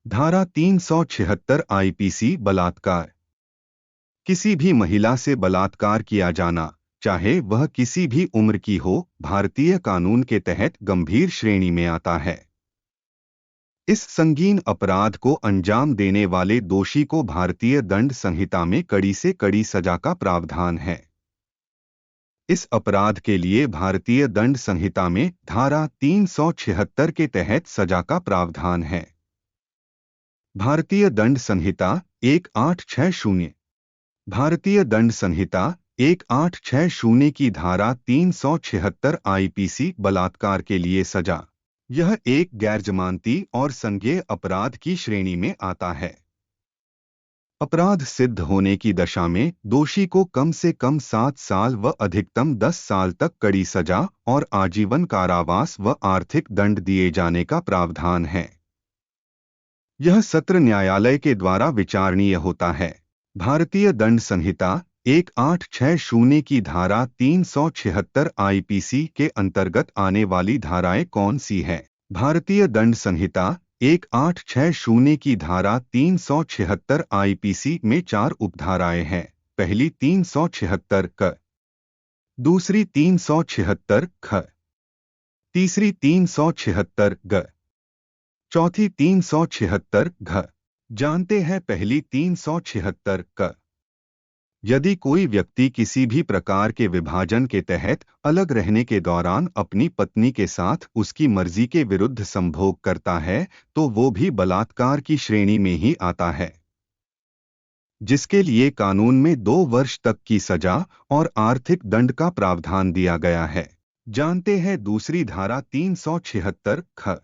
धारा 376 आईपीसी बलात्कार। किसी भी महिला से बलात्कार किया जाना, चाहे वह किसी भी उम्र की हो, भारतीय कानून के तहत गंभीर श्रेणी में आता है। इस संगीन अपराध को अंजाम देने वाले दोषी को भारतीय दंड संहिता में कड़ी से कड़ी सजा का प्रावधान है। इस अपराध के लिए भारतीय दंड संहिता में धारा 376 के तहत सजा का प्रावधान है। भारतीय दंड संहिता 1860। भारतीय दंड संहिता 1860 की धारा 376 आईपीसी बलात्कार के लिए सजा। यह एक गैरजमानती और संज्ञेय अपराध की श्रेणी में आता है। अपराध सिद्ध होने की दशा में दोषी को कम से कम 7 साल व अधिकतम 10 साल तक कड़ी सजा और आजीवन कारावास व आर्थिक दंड दिए जाने का प्रावधान है। यह सत्र न्यायालय के द्वारा विचारणीय होता है। भारतीय दंड संहिता 1860 की धारा 376 आईपीसी के अंतर्गत आने वाली धाराएं कौन सी हैं? भारतीय दंड संहिता 1860 की धारा 376 आईपीसी में 4 उपधाराएं हैं। पहली 376 क, दूसरी 376 ख, तीसरी 376 ग, चौथी 376 घ। जानते हैं पहली 376 क। यदि कोई व्यक्ति किसी भी प्रकार के विभाजन के तहत अलग रहने के दौरान अपनी पत्नी के साथ उसकी मर्जी के विरुद्ध संभोग करता है, तो वो भी बलात्कार की श्रेणी में ही आता है, जिसके लिए कानून में 2 वर्ष तक की सजा और आर्थिक दंड का प्रावधान दिया गया है। जानते हैं दूसरी धारा 376 ख।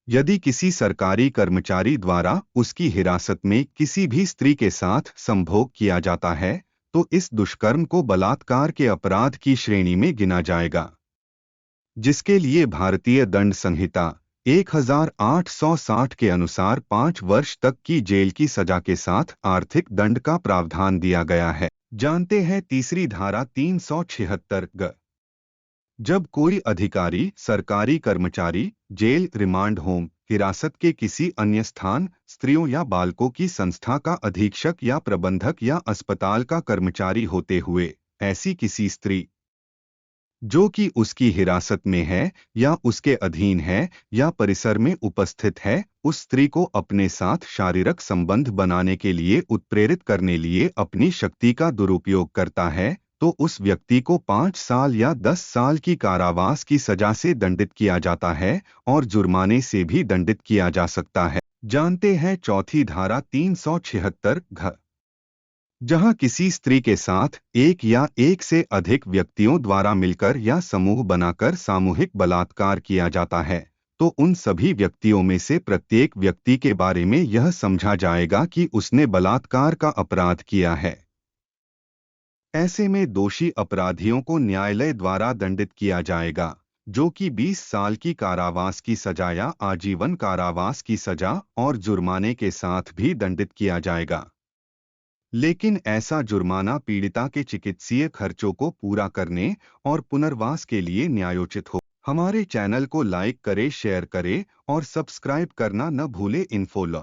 यदि किसी सरकारी कर्मचारी द्वारा उसकी हिरासत में किसी भी स्त्री के साथ संभोग किया जाता है, तो इस दुष्कर्म को बलात्कार के अपराध की श्रेणी में गिना जाएगा, जिसके लिए भारतीय दंड संहिता 1860 के अनुसार 5 वर्ष तक की जेल की सजा के साथ आर्थिक दंड का प्रावधान दिया गया है। जानते हैं तीसरी धारा 376 ग। जब कोई अधिकारी, सरकारी कर्मचारी जेल, रिमांड होम, हिरासत के किसी अन्य स्थान, स्त्रियों या बालकों की संस्था का अधीक्षक या प्रबंधक या अस्पताल का कर्मचारी होते हुए ऐसी किसी स्त्री जो कि उसकी हिरासत में है या उसके अधीन है या परिसर में उपस्थित है, उस स्त्री को अपने साथ शारीरिक संबंध बनाने के लिए उत्प्रेरित करने लिए अपनी शक्ति का दुरुपयोग करता है, तो उस व्यक्ति को 5 साल या 10 साल की कारावास की सजा से दंडित किया जाता है और जुर्माने से भी दंडित किया जा सकता है। जानते हैं चौथी धारा 376 घ। जहां किसी स्त्री के साथ एक या एक से अधिक व्यक्तियों द्वारा मिलकर या समूह बनाकर सामूहिक बलात्कार किया जाता है, तो उन सभी व्यक्तियों में से प्रत्येक व्यक्ति के बारे में यह समझा जाएगा कि उसने बलात्कार का अपराध किया है। ऐसे में दोषी अपराधियों को न्यायालय द्वारा दंडित किया जाएगा, जो कि 20 साल की कारावास की सजा या आजीवन कारावास की सजा और जुर्माने के साथ भी दंडित किया जाएगा। लेकिन ऐसा जुर्माना पीड़िता के चिकित्सीय खर्चों को पूरा करने और पुनर्वास के लिए न्यायोचित हो। हमारे चैनल को लाइक करें, शेयर करें और सब्सक्राइब करना न भूलें। Info law.